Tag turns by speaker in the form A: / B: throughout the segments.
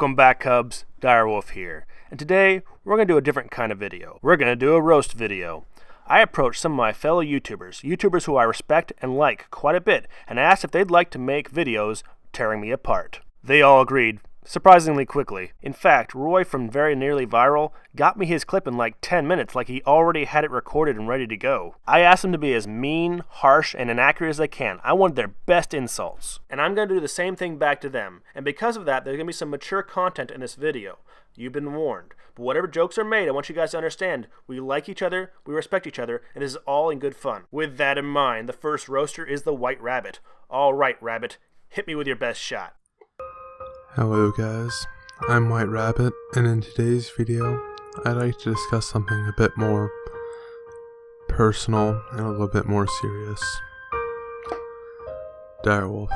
A: Welcome back, Cubs. Direwolf here. And today, we're going to do a different kind of video. We're going to do a roast video. I approached some of my fellow YouTubers who I respect and like quite a bit, and asked if they'd like to make videos tearing me apart. They all agreed, surprisingly quickly. In fact, Roy from VeryNearlyViral got me his clip in like 10 minutes, like he already had it recorded and ready to go. I asked them to be as mean, harsh, and inaccurate as they can. I wanted their best insults. And I'm going to do the same thing back to them. And because of that, there's going to be some mature content in this video. You've been warned. But whatever jokes are made, I want you guys to understand, we like each other, we respect each other, and this is all in good fun. With that in mind, the first roaster is the White Rabbit. All right, Rabbit, hit me with your best shot.
B: Hello guys, I'm White Rabbit, and in today's video, I'd like to discuss something a bit more personal and a little bit more serious. Direwolf,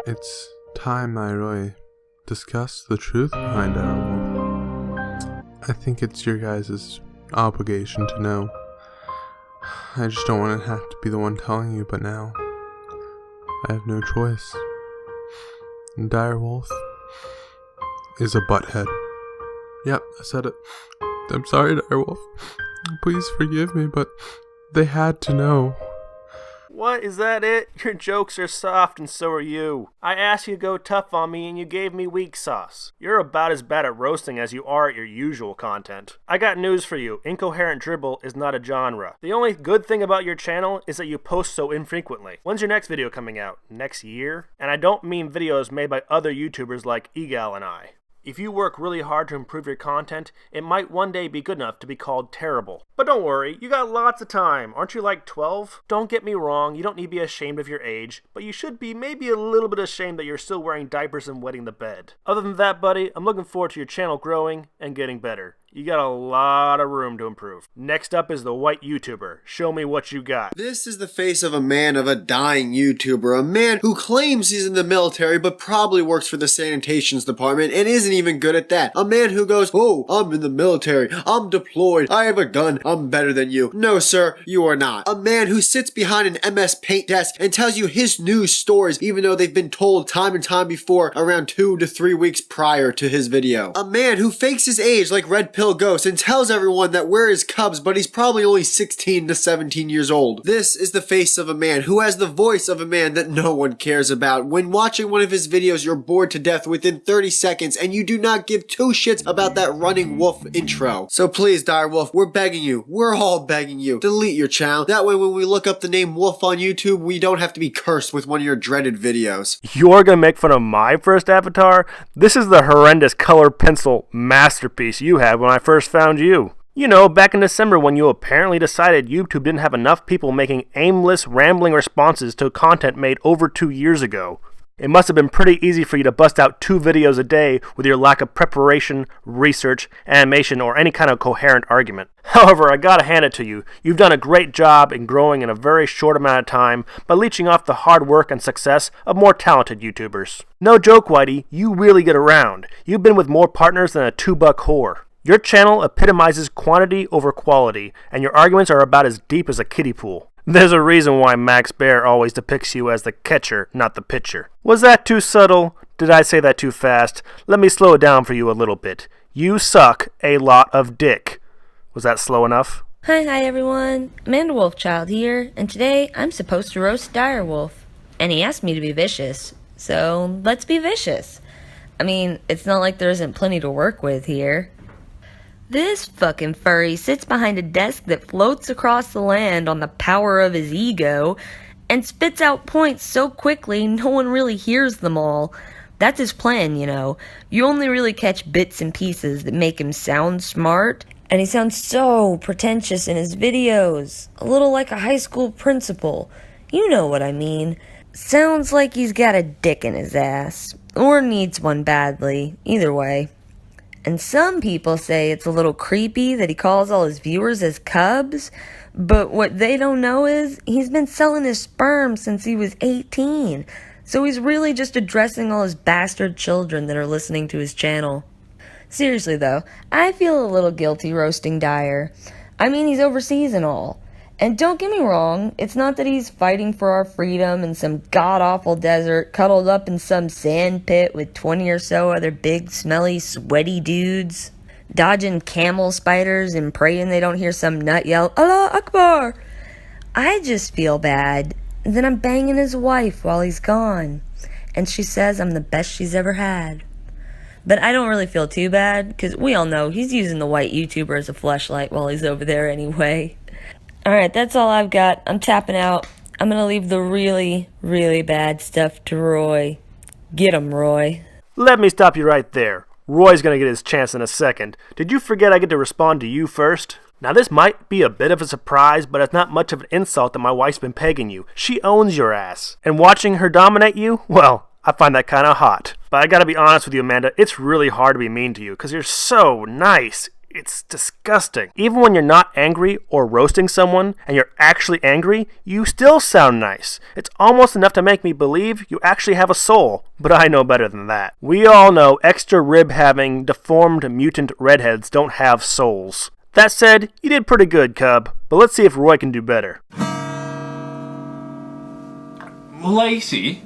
B: it's time I really discuss the truth behind Direwolf. I think it's your guys' obligation to know. I just don't want to have to be the one telling you, but now, I have no choice. Direwolf is a butthead. Yep, I said it. I'm sorry, Direwolf. Please forgive me, but they had to know.
A: What, is that it? Your jokes are soft and so are you. I asked you to go tough on me and you gave me weak sauce. You're about as bad at roasting as you are at your usual content. I got news for you. Incoherent dribble is not a genre. The only good thing about your channel is that you post so infrequently. When's your next video coming out? Next year? And I don't mean videos made by other YouTubers like Egal and I. If you work really hard to improve your content, it might one day be good enough to be called terrible. But don't worry, you got lots of time. Aren't you like 12? Don't get me wrong, you don't need to be ashamed of your age, but you should be maybe a little bit ashamed that you're still wearing diapers and wetting the bed. Other than that, buddy, I'm looking forward to your channel growing and getting better. You got a lot of room to improve. Next up is the White YouTuber. Show me what you got.
C: This is the face of a dying YouTuber, a man who claims he's in the military but probably works for the sanitations department and isn't even good at that. A man who goes, "Oh, I'm in the military, I'm deployed, I have a gun, I'm better than you." No sir, you are not. A man who sits behind an MS Paint desk and tells you his news stories even though they've been told time and time before around 2 to 3 weeks prior to his video. A man who fakes his age like Red Pill Ghost and tells everyone that we're his cubs, but he's probably only 16 to 17 years old. This is the face of a man who has the voice of a man that no one cares about. When watching one of his videos, you're bored to death within 30 seconds and you do not give 2 shits about that running wolf intro. So please, Direwolf, we're begging you, we're all begging you, delete your channel. That way when we look up the name Wolf on YouTube, we don't have to be cursed with one of your dreaded videos.
A: You're gonna make fun of my first avatar? This is the horrendous color pencil masterpiece you had when I first found you. You know, back in December when you apparently decided YouTube didn't have enough people making aimless, rambling responses to content made over 2 years ago. It must have been pretty easy for you to bust out 2 videos a day with your lack of preparation, research, animation, or any kind of coherent argument. However, I gotta hand it to you. You've done a great job in growing in a very short amount of time by leeching off the hard work and success of more talented YouTubers. No joke, Whitey, you really get around. You've been with more partners than a $2 whore. Your channel epitomizes quantity over quality, and your arguments are about as deep as a kiddie pool. There's a reason why Max Bear always depicts you as the catcher, not the pitcher. Was that too subtle? Did I say that too fast? Let me slow it down for you a little bit. You suck a lot of dick. Was that slow enough?
D: Hi everyone, Amanda Wolfchild here, and today I'm supposed to roast Direwolf. And he asked me to be vicious, so let's be vicious. I mean, it's not like there isn't plenty to work with here. This fucking furry sits behind a desk that floats across the land on the power of his ego and spits out points so quickly no one really hears them all. That's his plan, you know. You only really catch bits and pieces that make him sound smart, and he sounds so pretentious in his videos. A little like a high school principal. You know what I mean. Sounds like he's got a dick in his ass. Or needs one badly. Either way. And some people say it's a little creepy that he calls all his viewers his cubs, but what they don't know is he's been selling his sperm since he was 18, so he's really just addressing all his bastard children that are listening to his channel. Seriously though, I feel a little guilty roasting Dyer. I mean, he's overseas and all, And don't get me wrong, it's not that he's fighting for our freedom in some god-awful desert, cuddled up in some sand pit with 20 or so other big, smelly, sweaty dudes, dodging camel spiders and praying they don't hear some nut yell, Allah Akbar! I just feel bad that I'm banging his wife while he's gone, and she says I'm the best she's ever had. But I don't really feel too bad, because we all know he's using the white YouTuber as a fleshlight while he's over there anyway. Alright, that's all I've got. I'm tapping out. I'm gonna leave the really, really bad stuff to Roy. Get him, Roy.
A: Let me stop you right there. Roy's gonna get his chance in a second. Did you forget I get to respond to you first? Now this might be a bit of a surprise, but it's not much of an insult that my wife's been pegging you. She owns your ass. And watching her dominate you? Well, I find that kinda hot. But I gotta be honest with you, Amanda, it's really hard to be mean to you, because you're so nice. It's disgusting. Even when you're not angry or roasting someone and you're actually angry, you still sound nice. It's almost enough to make me believe you actually have a soul, but I know better than that. We all know extra rib-having, deformed mutant redheads don't have souls. That said, you did pretty good, Cub, but let's see if Roy can do better.
E: Lacey,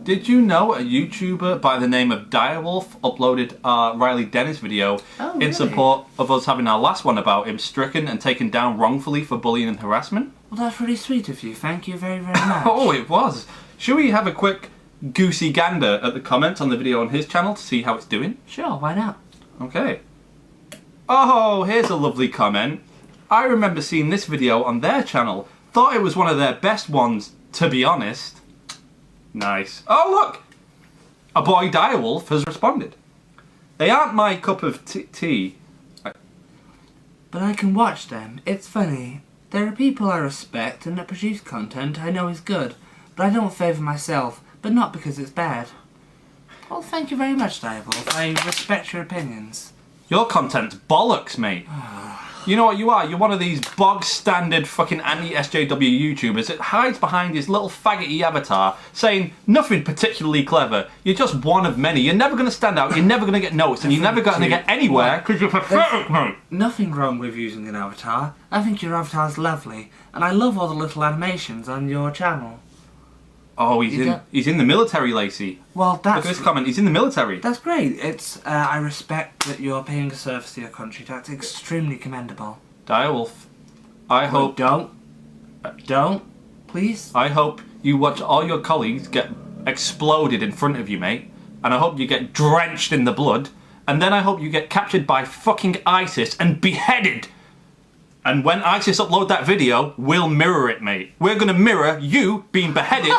E: did you know a YouTuber by the name of Direwolf uploaded Riley Dennis video in support of us having our last one about him stricken and taken down wrongfully for bullying and harassment?
F: Well, that's really sweet of you. Thank you very, very much.
E: Oh, it was. Should we have a quick goosey gander at the comments on the video on his channel to see how it's doing?
F: Sure, why not?
E: Okay. Oh, here's a lovely comment. I remember seeing this video on their channel. Thought it was one of their best ones, to be honest. Nice. Oh, look! A boy Direwolf has responded. They aren't my cup of tea.
F: But I can watch them. It's funny. There are people I respect and that produce content I know is good, but I don't favour myself, but not because it's bad. Well, thank you very much, Direwolf. I respect your opinions.
E: Your content's bollocks, mate. You know what you are? You're one of these bog-standard fucking anti-SJW YouTubers that hides behind his little faggoty avatar saying nothing particularly clever. You're just one of many. You're never going to stand out, you're never going to get noticed, and you're never going to get anywhere because you're pathetic, mate.
F: Nothing wrong with using an avatar. I think your avatar's lovely, and I love all the little animations on your channel.
E: Oh, he's in the military, Lacey.
F: Well, that's...
E: Look at this comment, he's in the military.
F: That's great. It's, I respect that you're paying a service to your country. That's extremely commendable.
E: Direwolf, I hope...
F: Don't. Please?
E: I hope you watch all your colleagues get exploded in front of you, mate. And I hope you get drenched in the blood. And then I hope you get captured by fucking ISIS and beheaded. And when ISIS upload that video, we'll mirror it, mate. We're gonna mirror you being beheaded.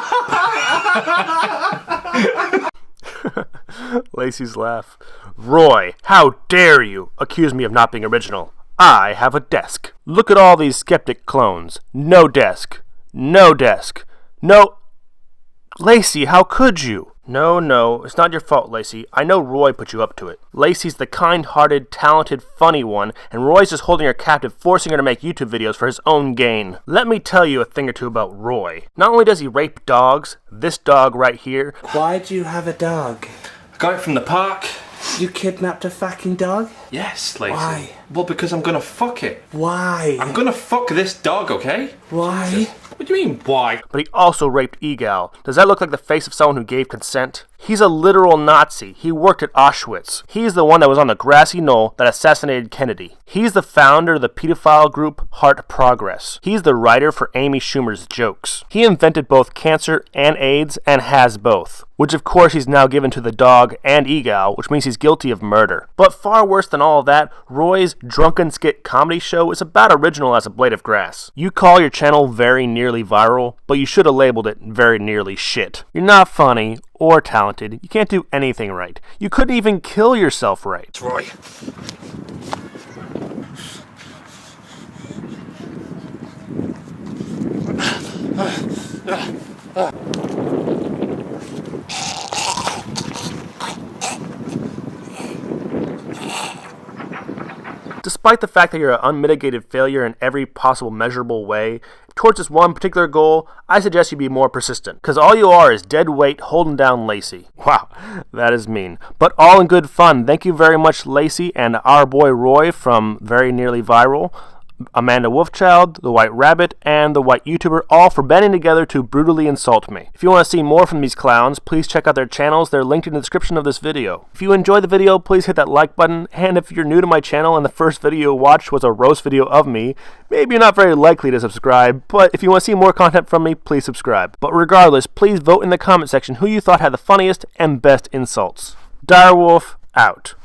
A: Lacey's laugh. Roy, how dare you accuse me of not being original? I have a desk. Look at all these skeptic clones. No desk. No desk. No... Lacey, how could you? No, it's not your fault, Lacey. I know Roy put you up to it. Lacey's the kind-hearted, talented, funny one, and Roy's just holding her captive, forcing her to make YouTube videos for his own gain. Let me tell you a thing or two about Roy. Not only does he rape dogs, this dog right here...
F: Why do you have a dog?
E: I got it from the park.
F: You kidnapped a fucking dog?
E: Yes, Lacey.
F: Why?
E: Well, because I'm gonna fuck it.
F: Why?
E: I'm gonna fuck this dog, okay?
F: Why?
E: What do you mean, why?
A: But he also raped Egal. Does that look like the face of someone who gave consent? He's a literal Nazi. He worked at Auschwitz. He's the one that was on the grassy knoll that assassinated Kennedy. He's the founder of the pedophile group Heart Progress. He's the writer for Amy Schumer's jokes. He invented both cancer and AIDS and has both. Which of course he's now given to the dog and Egal, which means he's guilty of murder. But far worse than all of that, Roy's drunken skit comedy show is about original as a blade of grass. You call your channel Very Nearly Viral, but you should have labeled it Very Nearly Shit. You're not funny or talented. You can't do anything right. You couldn't even kill yourself right.
E: It's Roy.
A: Despite the fact that you're an unmitigated failure in every possible measurable way, towards this one particular goal, I suggest you be more persistent, because all you are is dead weight holding down Lacey. Wow, that is mean. But all in good fun. Thank you very much, Lacey, and our boy Roy from Very Nearly Viral. Amanda Wolfchild, the White Rabbit, and the White YouTuber, all for banding together to brutally insult me. If you want to see more from these clowns, please check out their channels. They're linked in the description of this video. If you enjoyed the video, please hit that like button, and if you're new to my channel and the first video you watched was a roast video of me, maybe you're not very likely to subscribe, but if you want to see more content from me, please subscribe. But regardless, please vote in the comment section who you thought had the funniest and best insults. Direwolf, out.